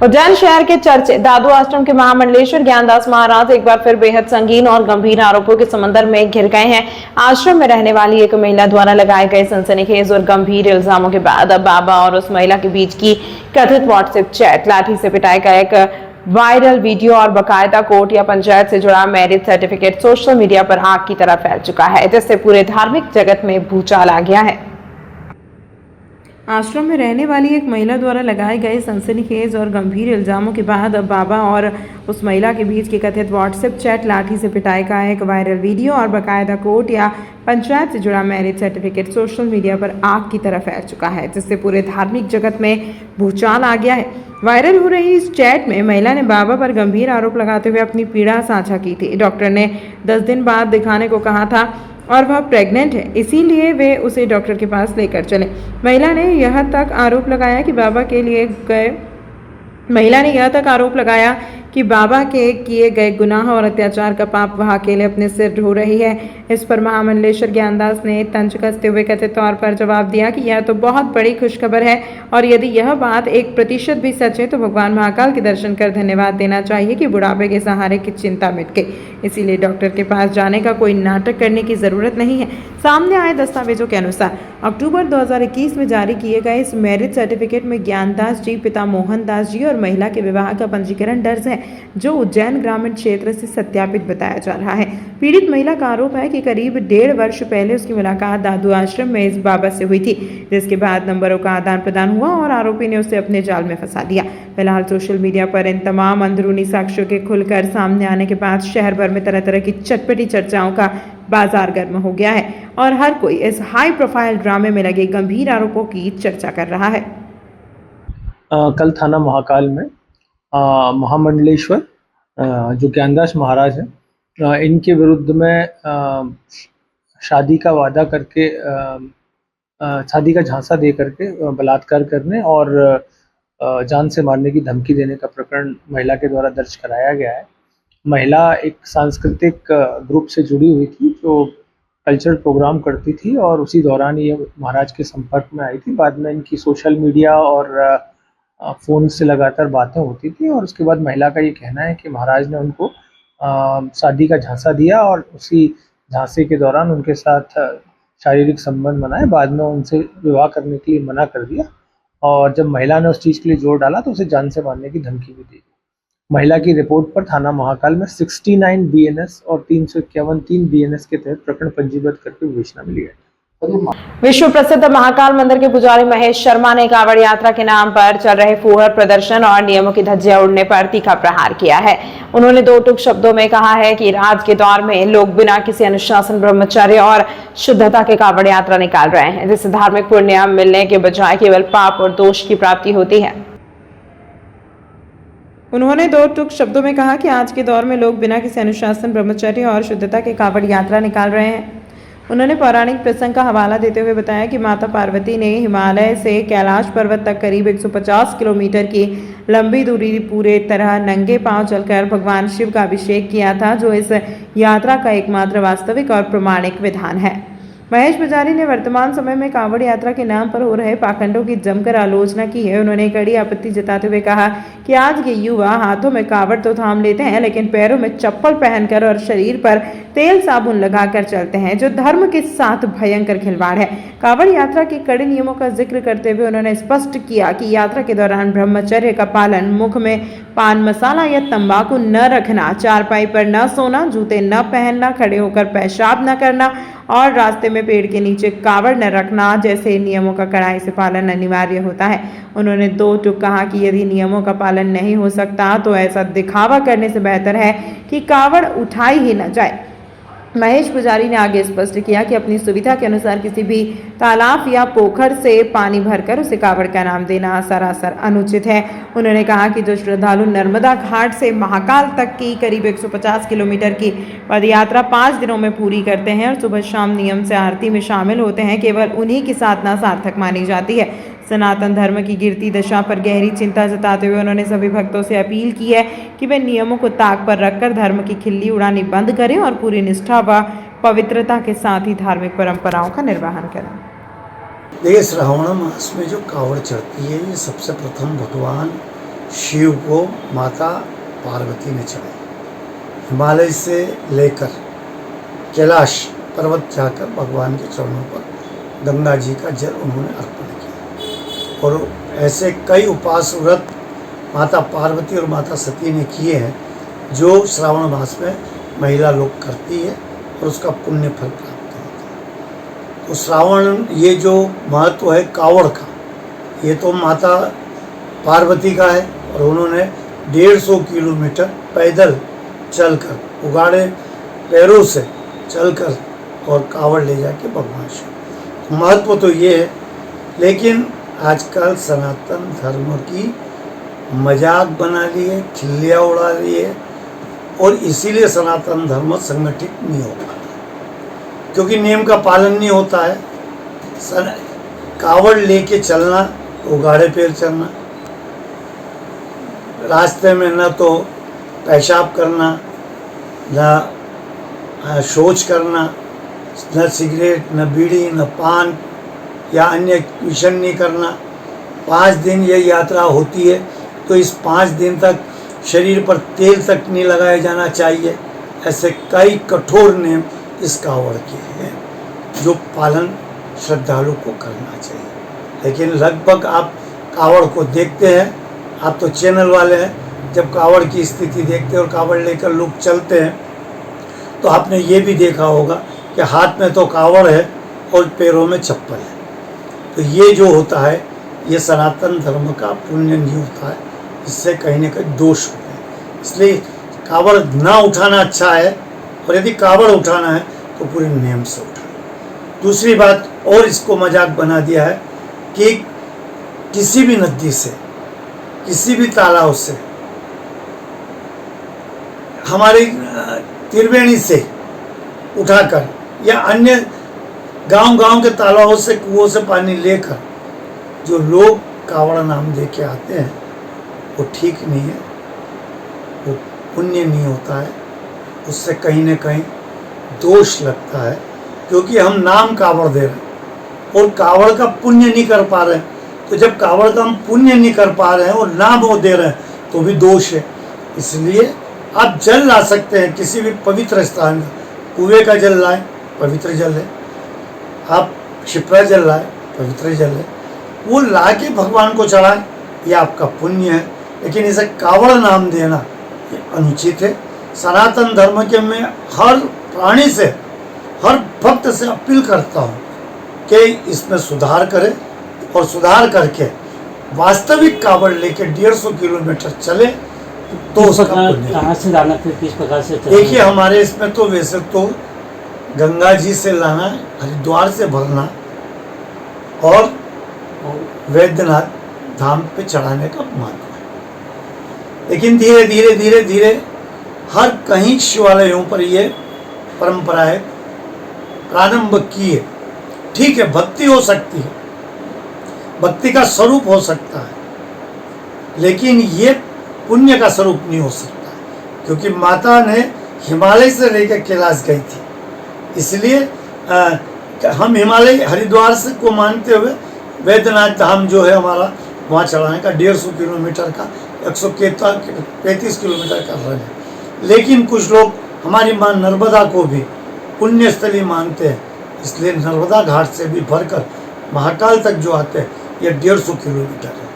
उज्जैन शहर के चर्चे दादू आश्रम के महामंडलेश्वर ज्ञानदास महाराज एक बार फिर बेहद संगीन और गंभीर आरोपों के समंदर में घिर गए हैं। आश्रम में रहने वाली एक महिला द्वारा लगाए गए सनसनीखेज और गंभीर इल्जामों के बाद अब बाबा और उस महिला के बीच की कथित व्हाट्सएप चैट, लाठी से पिटाई का एक वायरल वीडियो और बकायदा कोर्ट या पंचायत से जुड़ा मैरिज सर्टिफिकेट सोशल मीडिया पर आग की तरह फैल चुका है, जिससे पूरे धार्मिक जगत में भूचाल आ गया है। आश्रम में रहने वाली एक महिला द्वारा लगाए गए सनसनीखेज और गंभीर इल्जामों के बाद अब बाबा और उस महिला के बीच की कथित व्हाट्सएप चैट, लाठी से पिटाई का एक वायरल वीडियो और बकायदा कोर्ट या पंचायत से जुड़ा मैरिज सर्टिफिकेट सोशल मीडिया पर आग की तरह फैल चुका है, जिससे पूरे धार्मिक जगत में भूचाल आ गया है। वायरल हो रही इस चैट में महिला ने बाबा पर गंभीर आरोप लगाते हुए अपनी पीड़ा साझा की थी। डॉक्टर ने 10 दिन बाद दिखाने को कहा था और वह प्रेग्नेंट है, इसीलिए वे उसे डॉक्टर के पास लेकर चले। महिला ने यह तक आरोप लगाया कि बाबा के किए गए गुनाह और अत्याचार का पाप वह अकेले अपने सिर ढो रही है। इस पर महामंडलेश्वर ज्ञानदास ने तंज कसते हुए कथित तौर पर जवाब दिया कि यह तो बहुत बड़ी खुशखबर है और यदि यह बात 1% भी सच है तो भगवान महाकाल के दर्शन कर धन्यवाद देना चाहिए कि बुढ़ापे के सहारे की चिंता मिट गई। इसीलिए डॉक्टर के पास जाने का कोई नाटक करने की जरूरत नहीं है। सामने आए दस्तावेजों के अनुसार अक्टूबर 2021 में जारी किए गए इस मैरिज सर्टिफिकेट में ज्ञानदास जी, पिता मोहन दास जी और महिला के विवाह का पंजीकरण दर्ज है, जो उज्जैन ग्रामीण क्षेत्र से सत्यापित बताया जा रहा है। पीड़ित महिला का आरोप है कि करीब 1.5 वर्ष पहले उसकी मुलाकात दादू आश्रम में इस बाबा से हुई थी, जिसके बाद नंबरों का आदान प्रदान हुआ और आरोपी ने उसे अपने जाल में फंसा दिया। फिलहाल सोशल मीडिया पर इन तमाम अंदरूनी साक्ष्यों के खुलकर सामने आने के बाद शहर भर में तरह तरह की चटपटी चर्चाओं का बाजार गर्म हो गया है और हर कोई इस हाई प्रोफाइल ड्रामे में लगे गंभीर आरोपों की चर्चा कर रहा है। कल थाना महाकाल में महामंडलेश्वर जो ज्ञानदास महाराज हैं, इनके विरुद्ध में शादी का वादा करके शादी का झांसा दे करके बलात्कार करने और जान से मारने की धमकी देने का प्रकरण महिला के द्वारा दर्ज कराया गया है। महिला एक सांस्कृतिक ग्रुप से जुड़ी हुई थी जो कल्चरल प्रोग्राम करती थी और उसी दौरान ये महाराज के संपर्क में आई थी। बाद में इनकी सोशल मीडिया और फ़ोन से लगातार बातें होती थी और उसके बाद महिला का ये कहना है कि महाराज ने उनको शादी का झांसा दिया और उसी झांसे के दौरान उनके साथ शारीरिक संबंध बनाए। बाद में उनसे विवाह करने के लिए मना कर दिया और जब महिला ने उस चीज़ के लिए जोर डाला तो उसे जान से मारने की धमकी भी दी। महिला की रिपोर्ट पर थाना महाकाल में 69 BNS और 351 3 BNS के तहत प्रकरण पंजीबद्ध करके विवेचना मिली है। विश्व प्रसिद्ध महाकाल मंदिर के पुजारी महेश शर्मा ने कांवड़ यात्रा के नाम पर चल रहे फूहड़ प्रदर्शन और नियमों की धज्जियां उड़ने पर तीखा प्रहार किया है। उन्होंने 2 टूक शब्दों में कहा है कि आज के दौर में लोग बिना किसी अनुशासन, ब्रह्मचर्य और शुद्धता के कांवड़ यात्रा निकाल रहे हैं, जिससे धार्मिक पुण्य मिलने के बजाय केवल पाप और दोष की प्राप्ति होती है। उन्होंने 2 टूक शब्दों में कहा कि आज के दौर में लोग बिना किसी अनुशासन, ब्रह्मचर्य और शुद्धता के कांवड़ यात्रा निकाल रहे हैं। उन्होंने पौराणिक प्रसंग का हवाला देते हुए बताया कि माता पार्वती ने हिमालय से कैलाश पर्वत तक करीब 150 किलोमीटर की लंबी दूरी पूरे तरह नंगे पांव चलकर भगवान शिव का अभिषेक किया था, जो इस यात्रा का एकमात्र वास्तविक और प्रमाणिक विधान है। महेश पुजारी ने वर्तमान समय में कांवड़ यात्रा के नाम पर हो रहे पाखंडों की जमकर आलोचना की है। उन्होंने कड़ी आपत्ति जताते हुए कहा कि आज के युवा हाथों में कांवड़ तो थाम लेते हैं, लेकिन पैरों में चप्पल पहनकर और शरीर पर तेल साबुन लगाकर चलते हैं, जो धर्म के साथ भयंकर खिलवाड़ है। कांवड़ यात्रा के कड़े नियमों का जिक्र करते हुए उन्होंने स्पष्ट किया कि यात्रा के दौरान ब्रह्मचर्य का पालन, मुख में पान मसाला या तंबाकू न रखना, चारपाई पर न सोना, जूते न पहनना, खड़े होकर पेशाब न करना और रास्ते में पेड़ के नीचे कावड़ न रखना जैसे नियमों का कड़ाई से पालन अनिवार्य होता है। उन्होंने 2 टूक कहा कि यदि नियमों का पालन नहीं हो सकता तो ऐसा दिखावा करने से बेहतर है कि कावड़ उठाई ही न जाए। महेश पुजारी ने आगे स्पष्ट किया कि अपनी सुविधा के अनुसार किसी भी तालाब या पोखर से पानी भरकर उसे कावड़ का नाम देना सरासर अनुचित है। उन्होंने कहा कि जो श्रद्धालु नर्मदा घाट से महाकाल तक की करीब 150 किलोमीटर की पदयात्रा 5 दिनों में पूरी करते हैं और सुबह शाम नियम से आरती में शामिल होते हैं, केवल उन्हीं की साधना सार्थक मानी जाती है। सनातन धर्म की गिरती दशा पर गहरी चिंता जताते हुए उन्होंने सभी भक्तों से अपील की है कि वे नियमों को ताक पर रखकर धर्म की खिल्ली उड़ानी बंद करें और पूरी निष्ठा व पवित्रता के साथ ही धार्मिक परंपराओं का निर्वहन करें। देखिए, श्रावण मास में जो कावड़ चढ़ती है, ये सबसे प्रथम भगवान शिव को माता पार्वती ने चढ़ाई। हिमालय से लेकर कैलाश पर्वत जाकर भगवान के चरणों पर गंगा जी का जल उन्होंने अर्पण किया। और ऐसे कई उपास व्रत माता पार्वती और माता सती ने किए हैं जो श्रावण मास में महिला लोग करती है और उसका पुण्य फल प्राप्त होता है। तो श्रावण, ये जो महत्व है कावड़ का, ये तो माता पार्वती का है और उन्होंने 150 किलोमीटर पैदल चलकर, उगाड़े पैरों से चलकर और कावड़ ले जाके भगवान शिव। महत्व तो ये है, लेकिन आजकल सनातन धर्म की मजाक बना ली है, खिल्लियाँ उड़ा ली है और इसीलिए सनातन धर्म संगठित नहीं हो पाता, क्योंकि नियम का पालन नहीं होता है। कावड़ लेके चलना, उगाड़े पैर चलना, रास्ते में न तो पेशाब करना, न शौच करना, न सिगरेट, न बीड़ी, न पान या अन्य विषण नहीं करना। 5 दिन ये यात्रा होती है तो इस 5 दिन तक शरीर पर तेल तक नहीं लगाया जाना चाहिए। ऐसे कई कठोर नियम इस कावड़ के हैं जो पालन श्रद्धालु को करना चाहिए। लेकिन लगभग आप कावड़ को देखते हैं, आप तो चैनल वाले हैं, जब कावड़ की स्थिति देखते हैं और कावड़ लेकर लोग चलते हैं तो आपने ये भी देखा होगा कि हाथ में तो कावड़ है और पैरों में चप्पल है। तो ये जो होता है ये सनातन धर्म का पुण्य नहीं होता है, इससे कहीं ना कहीं दोष होते हैं। इसलिए कावड़ ना उठाना अच्छा है, और यदि कावड़ उठाना है तो पूरे नियम से उठाना। दूसरी बात और इसको मजाक बना दिया है कि किसी भी नदी से, किसी भी तालाब से, हमारी त्रिवेणी से उठाकर या अन्य गांव-गांव के तालाबों से, कुओं से पानी लेकर जो लोग कावड़ नाम दे के आते हैं वो ठीक नहीं है, वो पुण्य नहीं होता है, उससे कहीं ना कहीं दोष लगता है, क्योंकि हम नाम कावड़ दे रहे हैं और कावड़ का पुण्य नहीं कर पा रहे हैं। तो जब कावड़ का हम पुण्य नहीं कर पा रहे हैं और नाम वो दे रहे हैं तो भी दोष है। इसलिए आप जल ला सकते हैं किसी भी पवित्र स्थान का, कुएं का जल लाएं, पवित्र जल है, आप क्षिप्रा जल लाएं, पवित्र जल है, वो ला के भगवान को चढ़ाएं, ये आपका पुण्य है। लेकिन इसे कावड़ नाम देना ये अनुचित है। सनातन धर्म के मैं हर प्राणी से, हर भक्त से अपील करता हूँ कि इसमें सुधार करें और सुधार करके वास्तविक कावड़ लेके 150 किलोमीटर चले तो उसका पुण्य। कहाँ से लाना, फिर किस प्रकार से? देखिए हमारे इसमें तो वैसे तो गंगा जी से लाना, हरिद्वार से भरना और वैद्यनाथ धाम पे चढ़ाने का महत्व है। लेकिन धीरे धीरे धीरे धीरे हर कहीं शिवालयों पर ये परंपराएं प्रारंभ की है। ठीक है, भक्ति हो सकती है, भक्ति का स्वरूप हो सकता है, लेकिन ये पुण्य का स्वरूप नहीं हो सकता, क्योंकि माता ने हिमालय से लेकर कैलाश गई थी। इसलिए हम हिमालय हरिद्वार से को मानते हुए वैद्यनाथ धाम जो है हमारा, वहाँ चढ़ाने का 150 किलोमीटर का 135 किलोमीटर कर रहे हैं। लेकिन कुछ लोग हमारी माँ नर्मदा को भी पुण्यस्थली मानते हैं, इसलिए नर्मदा घाट से भी भरकर महाकाल तक जो आते हैं ये 150 किलोमीटर है,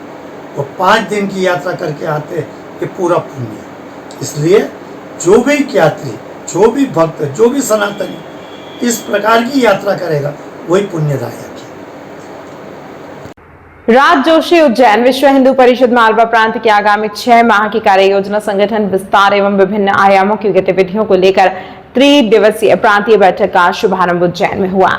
वो 5 दिन की यात्रा करके आते हैं, ये पूरा पुण्य है। इसलिए जो भी यात्री, जो भी भक्त, जो भी सनातनी इस प्रकार की यात्रा करेगा वही पुण्यदायक है। राज जोशी, उज्जैन। विश्व हिंदू परिषद मालवा प्रांत की आगामी 6 माह की कार्य योजना, संगठन विस्तार एवं विभिन्न आयामों की गतिविधियों को लेकर 3 दिवसीय प्रांतीय बैठक का शुभारंभ उज्जैन में हुआ।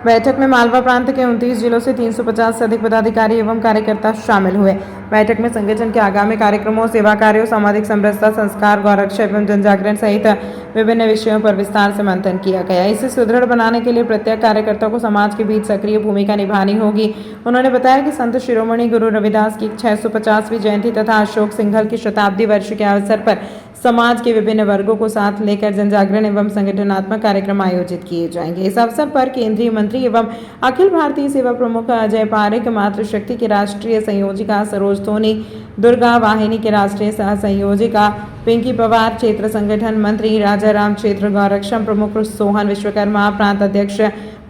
बैठक में मालवा प्रांत के 29 जिलों से 350 से अधिक पदाधिकारी एवं कार्यकर्ता शामिल हुए। बैठक में संगठन के आगामी कार्यक्रमों, सेवा कार्यों, सामाजिक समरसता, संस्कार, गौरक्षा एवं जनजागरण सहित विभिन्न विषयों पर विस्तार से मंथन किया गया। इसे सुदृढ़ बनाने के लिए प्रत्येक कार्यकर्ता को समाज के बीच सक्रिय भूमिका निभानी होगी। उन्होंने बताया कि संत शिरोमणि गुरु रविदास की 650वीं जयंती तथा अशोक सिंघल की शताब्दी वर्ष के अवसर पर समाज के विभिन्न वर्गों को साथ लेकर जनजागरण एवं संगठनात्मक कार्यक्रम आयोजित किए जाएंगे। इस अवसर पर केंद्रीय मंत्री एवं अखिल भारतीय सेवा प्रमुख अजय पारेख, मातृशक्ति की राष्ट्रीय संयोजिका सरोज सोनी, दुर्गा वाहिनी के राष्ट्रीय सह संयोजिका पिंकी पवार, क्षेत्र संगठन मंत्री राजाराम, क्षेत्र गौरक्षम प्रमुख सोहन विश्वकर्मा, प्रांत अध्यक्ष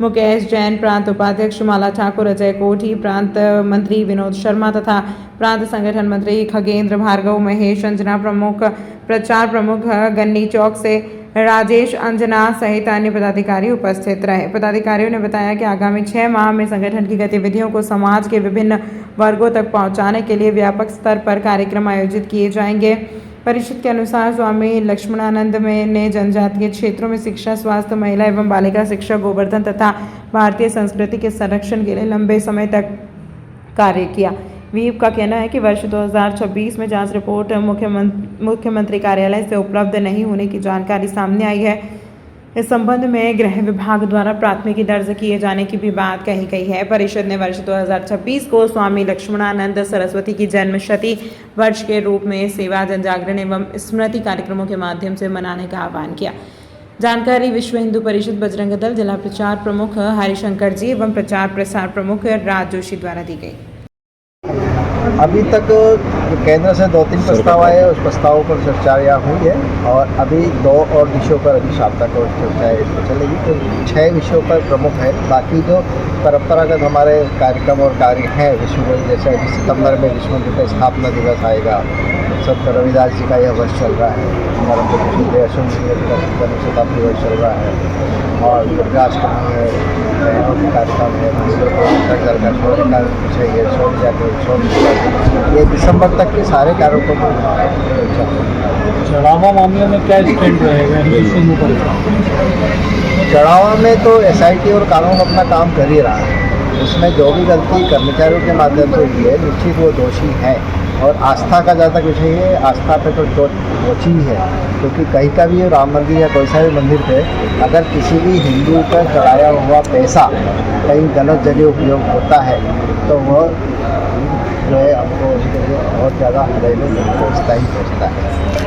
मुकेश जैन, प्रांत उपाध्यक्ष माला ठाकुर, अजय कोठी, प्रांत मंत्री विनोद शर्मा तथा प्रांत संगठन मंत्री खगेंद्र भार्गव, महेश अंजना प्रमुख, प्रचार प्रमुख गन्नी चौक से राजेश अंजना सहित अन्य पदाधिकारी उपस्थित रहे। पदाधिकारियों ने बताया कि आगामी 6 माह में संगठन की गतिविधियों को समाज के विभिन्न वर्गों तक पहुंचाने के लिए व्यापक स्तर पर कार्यक्रम आयोजित किए जाएंगे। परिषद के अनुसार स्वामी लक्ष्मणानंद ने जनजातीय क्षेत्रों में शिक्षा, स्वास्थ्य, महिला एवं बालिका शिक्षा, गोवर्धन तथा भारतीय संस्कृति के संरक्षण के लिए लंबे समय तक कार्य किया। वीप का कहना है कि वर्ष 2026 में जांच रिपोर्ट मुख्यमंत्री कार्यालय से उपलब्ध नहीं होने की जानकारी सामने आई है। इस संबंध में गृह विभाग द्वारा प्राथमिकी दर्ज किए जाने की भी बात कही गई है। परिषद ने वर्ष 2026 को स्वामी लक्ष्मणानंद सरस्वती की जन्म शती वर्ष के रूप में सेवा, जनजागरण एवं स्मृति कार्यक्रमों के माध्यम से मनाने का आह्वान किया। जानकारी विश्व हिंदू परिषद बजरंग दल जिला प्रचार प्रमुख हरिशंकर जी एवं प्रचार प्रसार प्रमुख राज जोशी द्वारा दी गई। अभी तक केंद्र से 2-3 प्रस्ताव आए, उस प्रस्तावों पर चर्चा हुई है और अभी 2 और विषयों पर अभी शाम तक और चर्चा चलेगी। तो 6 विषयों पर प्रमुख है। बाकी जो परंपरागत हमारे कार्यक्रम और कार्य हैं विश्व में, जैसे अभी सितंबर में विश्व मंदिर का स्थापना दिवस आएगा, संत रविदास जी का यह वर्ष चल रहा है, हमारा शताब्दी वर्ष चल रहा है और दुर्गाष्टमी है और भी कार्यक्रम है, ये दिसंबर तक के सारे कार्यक्रम चढ़ावा मामले में क्या स्टैंड रहेगा? चढ़ावा में तो SIT और कानून अपना काम कर ही रहा है। उसमें जो भी गलती कर्मचारियों के माध्यम से हुई है, निश्चित वो दोषी है। और आस्था का ज़्यादा विषय है, आस्था पे तो दोषी ही है, क्योंकि कहीं का भी राम मंदिर या कोई सा भी मंदिर पे अगर किसी भी हिंदू का चढ़ाया हुआ पैसा कहीं गलत जगह उपयोग होता है तो वह जो है हमको उसके लिए बहुत ज़्यादा हृदय में पहुँचता ही पहुँचता है।